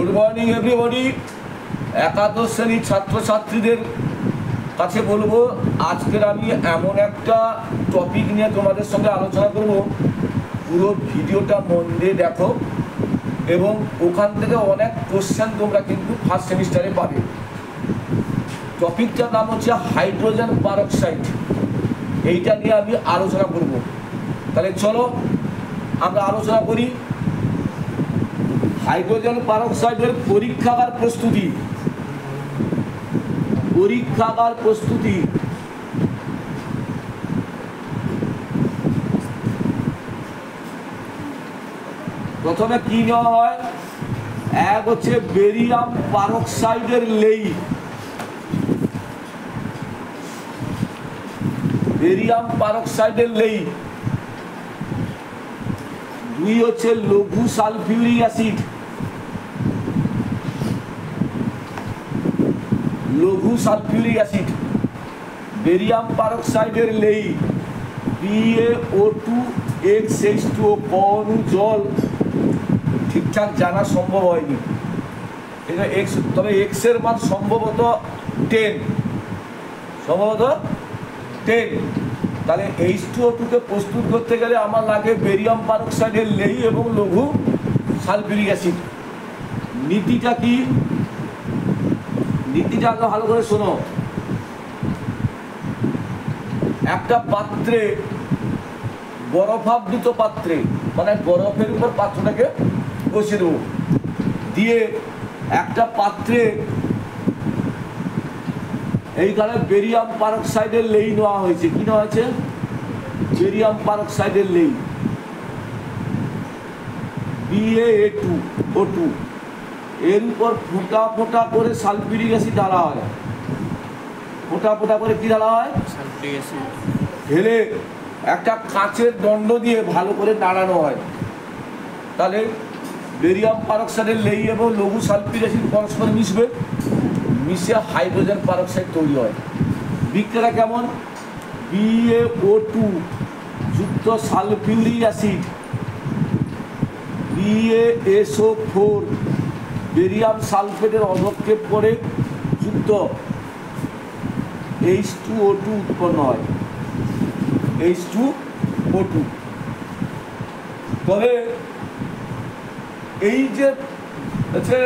Good morning everybody. একাদশ শ্রেণীর ছাত্রছাত্রীদের কাছে বলবো, আজকের আমি এমন একটা টপিক নিয়ে তোমাদের সঙ্গে আলোচনা করব। পুরো ভিডিওটা মন দিয়ে দেখো এবং ওখান থেকে অনেক কোশ্চেন তোমরা কিন্তু ফার্স্ট সেমিস্টারে পাবে। টপিকটার নাম হচ্ছে হাইড্রোজেন পারক্সাইড। এইটা নিয়ে আমি আলোচনা করব। তাহলে চলো আমরা আলোচনা করি। হাইড্রোজেন পারক্সাইডের পরীক্ষাগার প্রস্তুতি। প্রথমে কি নেওয়া হয়? এক হচ্ছে বেরিয়াম পারক্সাইডের লেই। দুই হচ্ছে লঘু সালফিউরিক অ্যাসিড। বেরিয়াম পারক্সাইডের লেই BaO2 কণু জল ঠিকঠাক জানা সম্ভব হয়নি। তবে এক্স এর মান সম্ভবত 10। তাহলে H2O2 কে প্রস্তুত করতে গেলে আমার লাগে বেরিয়াম পারক্সাইডের লেই এবং লঘু সালফিউরিক অ্যাসিড। নীতিটা কি? নীতিটা আগে ভালো করে শোনো। একটা পাত্রে, বরফাবৃত পাত্রে, মানে বরফের উপর পাত্রটাকে বসিয়ে দেবো, দিয়ে একটা পাত্রে এইখানে বেরিয়াম পারক্সাইডের লেই নেওয়া হয়েছে। কি নেওয়া হয়েছে? বেরিয়াম পারক্সাইডের লেই BaO2। এর উপর ফোঁটা ফোঁটা করে সালফিউরিক অ্যাসিড ঢালা হয়। ফোঁটা ফোঁটা করে কি ঢালা হয়? সালফিউরিক অ্যাসিড ঢেলে একটা কাঁচের দণ্ড দিয়ে ভালো করে নাড়ানো হয়। তাহলে বেরিয়াম পারক্সাইডের লেই এবং লঘু সালফিউরিক অ্যাসিড পরস্পর মিশে হাইড্রোজেন পারক্সাইড তৈরি হয়। বিক্রিয়াটা কেমন? BaO2 যুক্ত সালফিউরিক অ্যাসিড BaSO4 বেরিয়াম সালফেটের অধক্ষেপ করে যুক্ত H2O2 উৎপন্ন হয়। H2O2। তবে এই যে হচ্ছে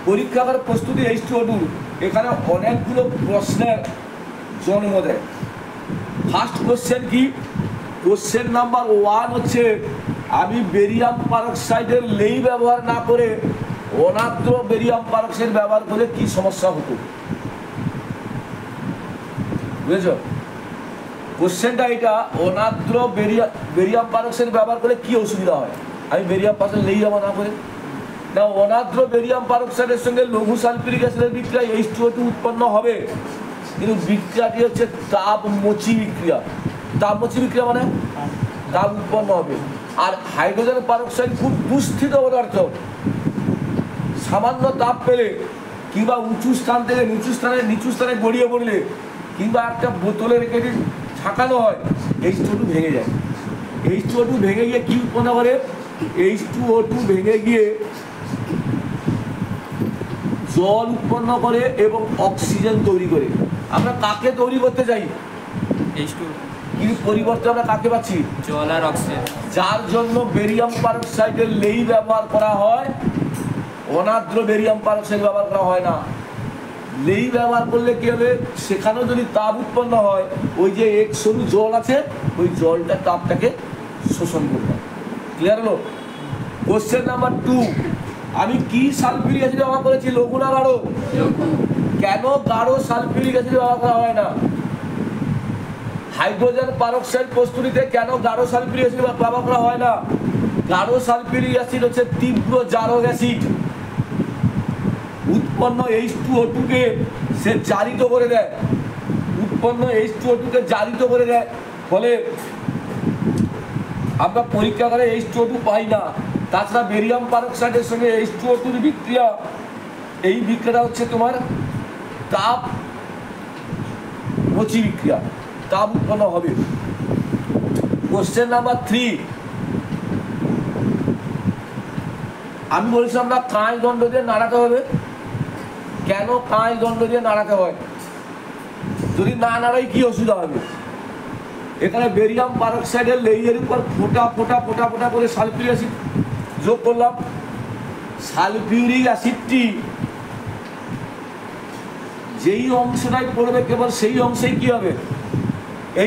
পরীক্ষাগার প্রস্তুতি H2O2, এখানে অনেকগুলো প্রশ্নের জন্ম দেয়। ফার্স্ট কোশ্চেন কি? কোশ্চেন নাম্বার 1 হচ্ছে, আমি বেরিয়াম পারক্সাইডের লেই ব্যবহার না করে অনাদ্র বেরিয়াম পারক্সাইড ব্যবহার করলে কি সমস্যা হতো? বুঝেছ? কোশ্চেনটা এটা, অনাদ্র বেরিয়াম পারক্সাইড ব্যবহার করলে কি অসুবিধা হয়? আমি বেরিয়াম পারক্সাইড লেই ব্যবহার না করে না, অনাদ্র বেরিয়াম পারক্সাইডের সঙ্গে লঘু সালফিউরিক অ্যাসিডের বিক্রিয়া H2O2 উৎপন্ন হবে, কিন্তু বিক্রিয়াটি হচ্ছে তাপমোচী বিক্রিয়া। তাপমোচী বিক্রিয়া মানে তাপ উৎপন্ন হবে। আর হাইড্রোজেন পারক্সাইড খুব দুস্থিত পদার্থ। সামান্য তাপ পেলে কিংবা উঁচু স্থান থেকে নিচু স্থানে গড়িয়ে পড়লে কিংবা একটা বোতলে রেখে ঝাঁকানো হয়, H2O2 ভেঙে যায়। H2O2 ভেঙে গিয়ে কি উৎপন্ন করে? H2O2 ভেঙে গিয়ে জল উৎপন্ন করে এবং অক্সিজেন তৈরি করে। আমরা কাকে তৈরি করতে চাই? H2। কিন্তু পরিবর্তে আমরা কাকে পাচ্ছি? জল আর অক্সিজেন। যার জন্য বেরিয়াম পারক্সাইডের লেই ব্যবহার করা হয়, অনাদ্র বেরিয়াম পারক্সাইড ব্যবহার করা হয় না। লেই ব্যবহার করলে কি হবে? সেখানেও যদি তাপ উৎপন্ন হয়, ওই যে X অণু জল আছে, ওই জলটা তাপটাকে শোষণ করবে। ক্লিয়ার হলো? কোশ্চেন নাম্বার 2, আমি কি সালফিউরিক অ্যাসিড ব্যবহার করেছি? লঘু না গাঢ়? কেন গাঢ় সালফিউরিক অ্যাসিড ব্যবহার করা হয় না? হাইড্রোজেন পারক্সাইড প্রস্তুতিতে কেন গাঢ় সালফিউরিক অ্যাসিড ব্যবহার করা হয় না? গাঢ় সালফিউরিক অ্যাসিড হচ্ছে তীব্র জারক অ্যাসিড। উৎপন্ন H2O2 কে সে জারিত করে দেয়। ফলে আমরা পরীক্ষাগারে H2O2 পাই না। তাছাড়া বেরিয়াম পারক্সাইডের সঙ্গে H2O2 বিক্রিয়া, এই বিক্রিয়াটা হচ্ছে তোমার তাপমোচী বিক্রিয়া। তাপ উৎপন্ন হবে। কোশ্চেন নাম্বার 3, আমি বলেছিলাম না কাঁচ দণ্ড দিয়ে নাড়াতে হবে। কেন কাঁচ দণ্ড দিয়ে নাড়াতে হয়? যদি না নাড়াই কি অসুবিধা হবে? এখানে বেরিয়াম পারক্সাইডের লেয়ারের উপর ফোটা ফোটা ফোটা ফোটা করে সালফিউরিক অ্যাসিড যোগ করলাম। সালফিউরিক অ্যাসিডটি যেই অংশটাই পড়বে কেবল সেই অংশেই কি হবে?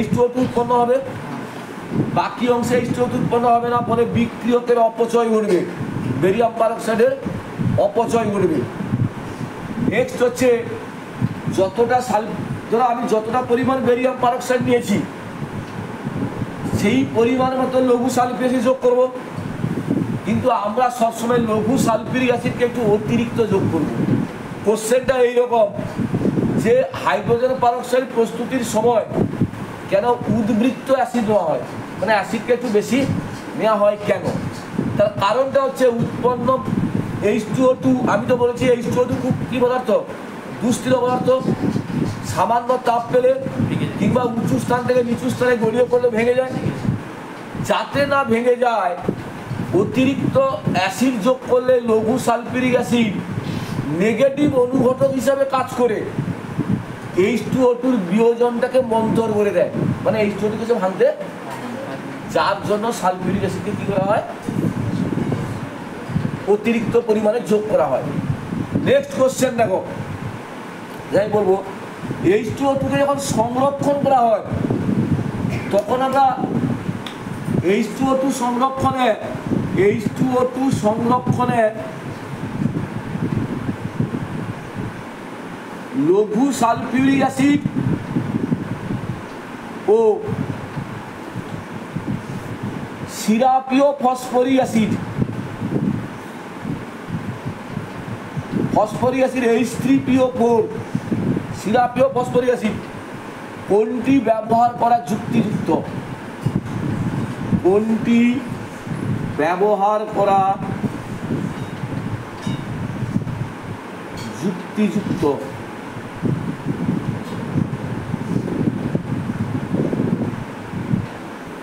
H2O2 উৎপন্ন হবে, বাকি অংশে H2O2 উৎপন্ন হবে না, ফলে বিক্রিয়কের অপচয় ঘটবে, বেরিয়াম পারক্সাইডের অপচয় ঘটবে। নেক্সট হচ্ছে যতটা ধরো আমি যতটা পরিমাণ বেরিয়াম পারক্সাইড নিয়েছি সেই পরিমাণ মতো লঘু সালফিউরিক অ্যাসিড যোগ করব, কিন্তু আমরা সবসময় লঘু সালফিউরিক অ্যাসিডকে একটু অতিরিক্ত যোগ করব। কোশ্চেনটা এইরকম যে হাইড্রোজেন পারক্সাইড প্রস্তুতির সময় কেন উদ্বৃত্ত অ্যাসিড নেওয়া হয়, মানে অ্যাসিডকে একটু বেশি নেওয়া হয় কেন? তার কারণটা হচ্ছে উৎপন্ন H2O2, আমি তো বলেছি H2O2 খুব কী পদার্থ? দুস্থির পদার্থ। সামান্য তাপ পেলে কিংবা উঁচু স্থান থেকে নিচু স্থানে গড়িয়ে পড়লে ভেঙে যায়। যাতে না ভেঙে যায় অতিরিক্ত অ্যাসিড যোগ করলে লঘু সালফিউরিক অ্যাসিড নেগেটিভ অনুঘটক হিসাবে কাজ করে H2O2-র বিয়োজনটাকে মন্থর করে দেয়, মানে H2O2 কিছু ভাঙতে, যার জন্য সালফিউরিক অ্যাসিডকে কী করা হয়? অতিরিক্ত পরিমাণে যোগ করা হয়। নেক্সট কোশ্চেন দেখো, যাই বলবো H2O2-কে যখন সংরক্ষণ করা হয় তখন আমরা H2O2 সংরক্ষণে লঘু সালফিউরিক অ্যাসিড ও সিরাপীয় ফসফরিক অ্যাসিড H3PO4 সিরাপীয় ফসফরিক অ্যাসিড কোনটি ব্যবহার করা যুক্তিযুক্ত? কোনটি ব্যবহার করা যুক্তিযুক্ত?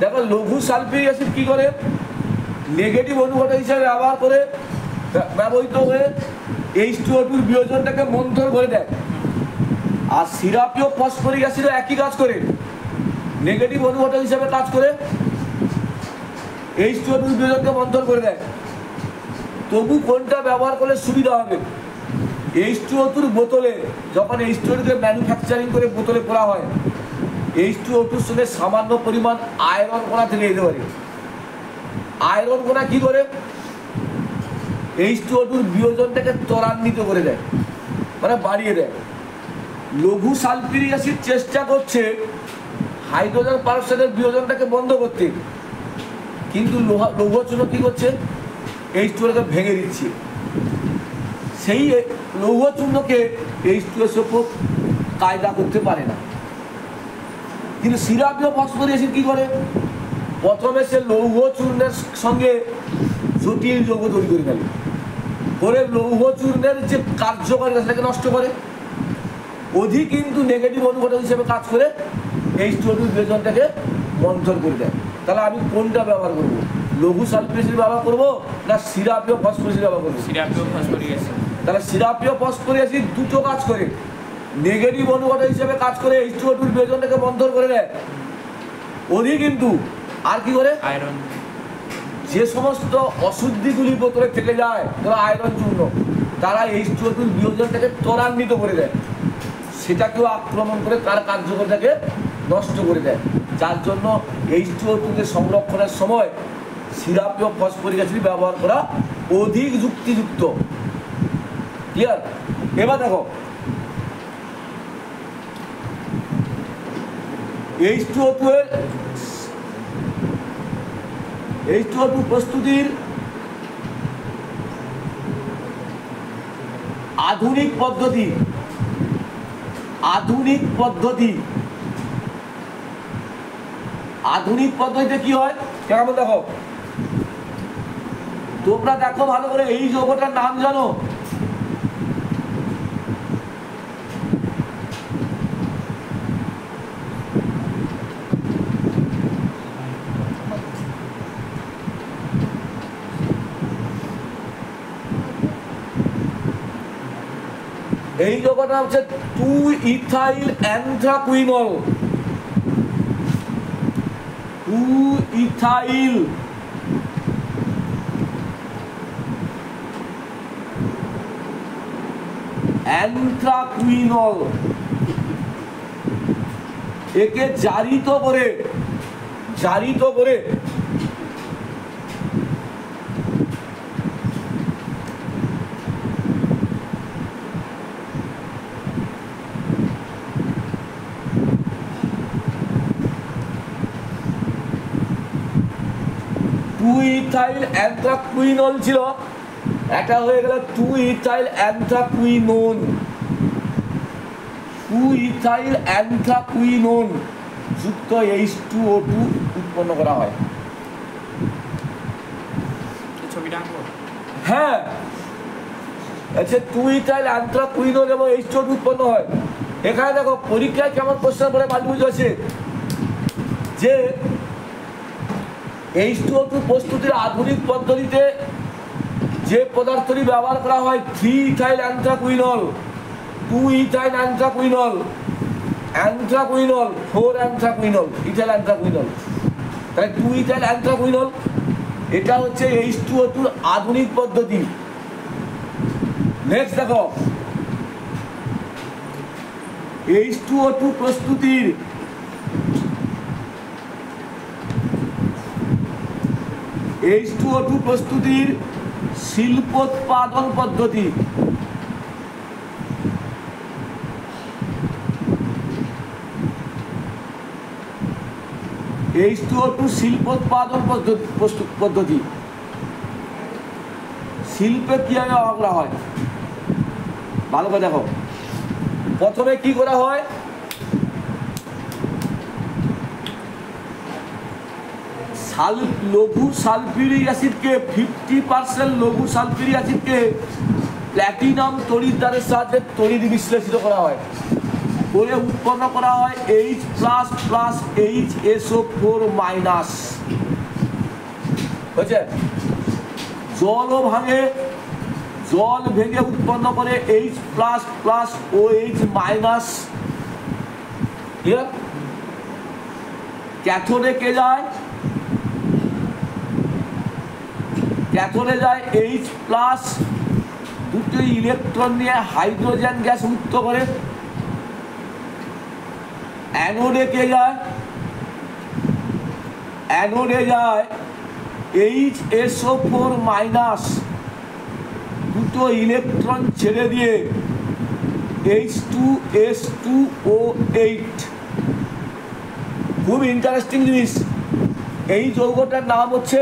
দেখো লঘু সালফিউরিক অ্যাসিড কি করে? নেগেটিভ অনুঘটক হিসেবে ব্যবহৃত হয়ে H2O2-র বিয়োজনটাকে মন্থর করে দেয়। আর সিরাপীয় ফসফরিক অ্যাসিডও একই কাজ করে, নেগেটিভ অনুঘটক হিসেবে কাজ করে H2O2-র বিয়োজনকে মন্থর করে দেয়। তবু কোনটা ব্যবহার করলে সুবিধা হবে? H2O2-র বোতলে যখন H2O2-কে ম্যানুফ্যাকচারিং করে বোতলে করা হয়, H2O2-র সঙ্গে সামান্য পরিমাণ আয়রন কণা থেকে যেতে পারে। আয়রন কণা কি করে? H2O2-র বিয়োজনটাকে ত্বরান্বিত করে দেয়, মানে বাড়িয়ে দেয়। লঘু সালফিউরিক অ্যাসিড চেষ্টা করছে হাইড্রোজেন পারক্সাইডের বিয়োজনটাকে বন্ধ করতে, কিন্তু লৌহ চূর্ণ কি করছে? H2O-কে ভেঙে দিচ্ছে। সেই লৌহ চূর্ণকে H2SO4 কায়দা করতে পারে না। কিন্তু সিরাপীয় ফসফরিক অ্যাসিড কি করে? প্রথমে সে লৌহ চূর্ণের সঙ্গে জটিল যৌগ তৈরি করে ফেলে, করে লৌহ চূর্ণের যে কার্যকারিতা সেটাকে নষ্ট করে। অধিক কিন্তু নেগেটিভ অনুঘটক হিসেবে কাজ করে H2O2 বিয়োজনটাকে মন্থর করে দেয়। তাহলে আমি কোনটা ব্যবহার করব? লঘু সালফিউরিক অ্যাসিড ব্যবহার করব না সিরাপীয় ফসফরিক অ্যাসিড ব্যবহার করব? সিরাপীয় ফসফরিক অ্যাসিড। তাহলে সিরাপীয় ফসফরিক অ্যাসিড দুটো কাজ করে, নেগেটিভ অনুঘটক হিসেবে কাজ করে H2O2-র বিয়োজনটাকে মন্থর করে দেয়। অধিক কিন্তু আর কি করে? আয়রন। যে সমস্ত অশুদ্ধিগুলি বোতলে থেকে যায়, ধরো আয়রন চূর্ণ, তারা H2O2-র বিয়োজনটাকে ত্বরান্বিত করে দেয়, সেটাকেও আক্রমণ করে তার কার্যকারিতাকে নষ্ট করে দেয়। যার জন্য H2O2-কে সংরক্ষণের সময় সিরাপীয় ফসফরিক অ্যাসিড ব্যবহার করা অধিক যুক্তিযুক্ত। ক্লিয়ার? এবার দেখো H2O2 প্রস্তুতির আধুনিক পদ্ধতিতে কি হয় কেমন দেখো, তোমরা দেখো ভালো করে, এই যৌগটার নাম জানো? এই যৌগটা হচ্ছে 2-ইথাইল অ্যান্থ্রাকুইনল। 2-ইথাইল অ্যান্থ্রাকুইনল, একে জারিত করে টু-ইথাইল অ্যান্থ্রাকুইনল ছিল, এটা হয়ে গেল 2-ইথাইল অ্যান্থ্রাকুইনোন। 2-ইথাইল অ্যান্থ্রাকুইনোন যুক্ত H2O2 উৎপন্ন করা হয়। হ্যাঁ, আচ্ছা 2-ইথাইল অ্যান্থ্রাকুইনোন এবং H2O2 উৎপন্ন হয়। এখানে দেখো পরীক্ষায় কেমন প্রশ্ন পড়ে মালবুঝ আছে যে H2O2 প্রস্তুতির আধুনিক পদ্ধতিতে যে পদার্থটি ব্যবহার করা হয় 3-ইথাইল অ্যান্থ্রাকুইনল, 2-ইথাইল অ্যান্থ্রাকুইনল, 4-অ্যান্থ্রাকুইনল, ইথাইল অ্যান্থ্রাকুইনল, তাই 2-ইথাইল অ্যান্থ্রাকুইনল এটা হচ্ছে H2O2 আধুনিক পদ্ধতি। নেক্সট দেখো H2O2 প্রস্তুতির H2O2 প্রস্তুতির শিল্পোৎপাদন পদ্ধতি। H2O2 শিল্পোৎপাদন পদ্ধতি, শিল্পে কিভাবে ব্যবহার করা হয় ভালো করে দেখো। প্রথমে কি করা হয়, লঘু সালফিউরিক অ্যাসিডকে 50% লঘু সালফিউরিক অ্যাসিডকে প্ল্যাটিনাম তড়িৎদ্বারের সাহায্যে তড়িৎ বিশ্লেষিত করা হয়, করে উৎপন্ন করা হয় H++HSO4-। বুঝছে? জলও ভাঙে, জল ভেঙে উৎপন্ন করে H++OH-। ক্যাথোডে কে যায়, ক্যাথোডে যায় H+, দুটো ইলেকট্রন নিয়ে হাইড্রোজেন গ্যাস মুক্ত করে। অ্যানোডে কে যায়, অ্যানোডে যায় HSO4-, দুটো ইলেকট্রন ছেড়ে দিয়ে H2S2O8। খুব ইন্টারেস্টিং জিনিস, এই যৌগটার নাম হচ্ছে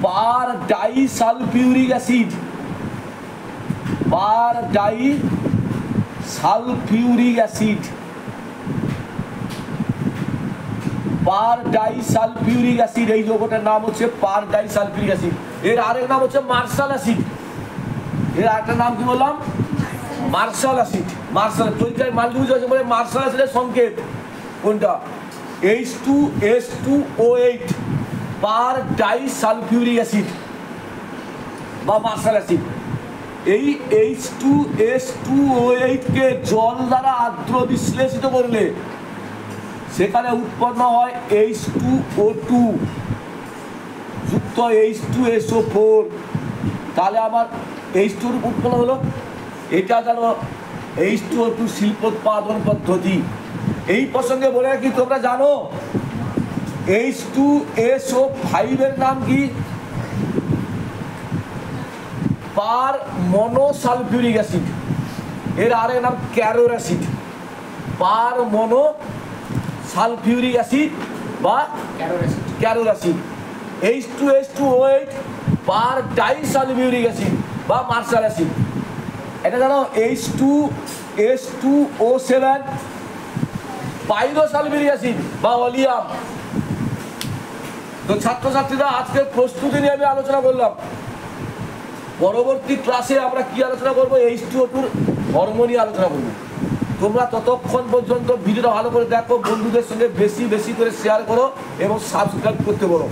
পার ডাই সালফিউরিক অ্যাসিড। পার ডাই সালফিউরিক অ্যাসিড, পার ডাই সালফিউরিক অ্যাসিড, এই যৌগটার নাম হচ্ছে পার ডাই সালফিউরিক অ্যাসিড। এর আরেক নাম হচ্ছে মার্শাল অ্যাসিড। এর আরেকটা নাম কি বললাম, মার্শাল অ্যাসিড। মার্শাল পরীক্ষায় মাল্টিপুল চয়েসে বলে মার্শাল অ্যাসিডের সংকেত কোনটা, H2S2O8 পার ডাই সালফিউরিক অ্যাসিড বা মার্শাল অ্যাসিড। এই H2S2O8 কে জল দ্বারা আর্দ্র বিশ্লেষিত করলে সেখানে উৎপন্ন হয় H2O2 যুক্ত H2SO4। তাহলে আমার H2O2 উৎপন্ন হলো। এটা জানো H2O2 শিল্পোৎপাদন পদ্ধতি। এই প্রসঙ্গে বলে রাখি, তোমরা জানো H2SO5 এর নাম কি, পার মনোসালফিউরিক অ্যাসিড। এর আরেক নাম ক্যারোর অ্যাসিড। পার মনোসালফিউরিক অ্যাসিড বা ক্যারোর অ্যাসিড। H2S2O8 পার ডাইসালফিউরিক অ্যাসিড বা মার্শাল অ্যাসিড। এটা জানো H2S2O7 পাইরোসালফিউরিক অ্যাসিড বা অলিয়াম। তো ছাত্রছাত্রীরা আজকের প্রস্তুতি নিয়ে আমি আলোচনা করলাম। পরবর্তী ক্লাসে আমরা কি আলোচনা করবো, H2O2 ধর্ম নিয়ে আলোচনা করবো। তোমরা ততক্ষণ পর্যন্ত ভিডিওটা ভালো করে দেখো, বন্ধুদের সঙ্গে বেশি বেশি করে শেয়ার করো এবং সাবস্ক্রাইব করতে বলো।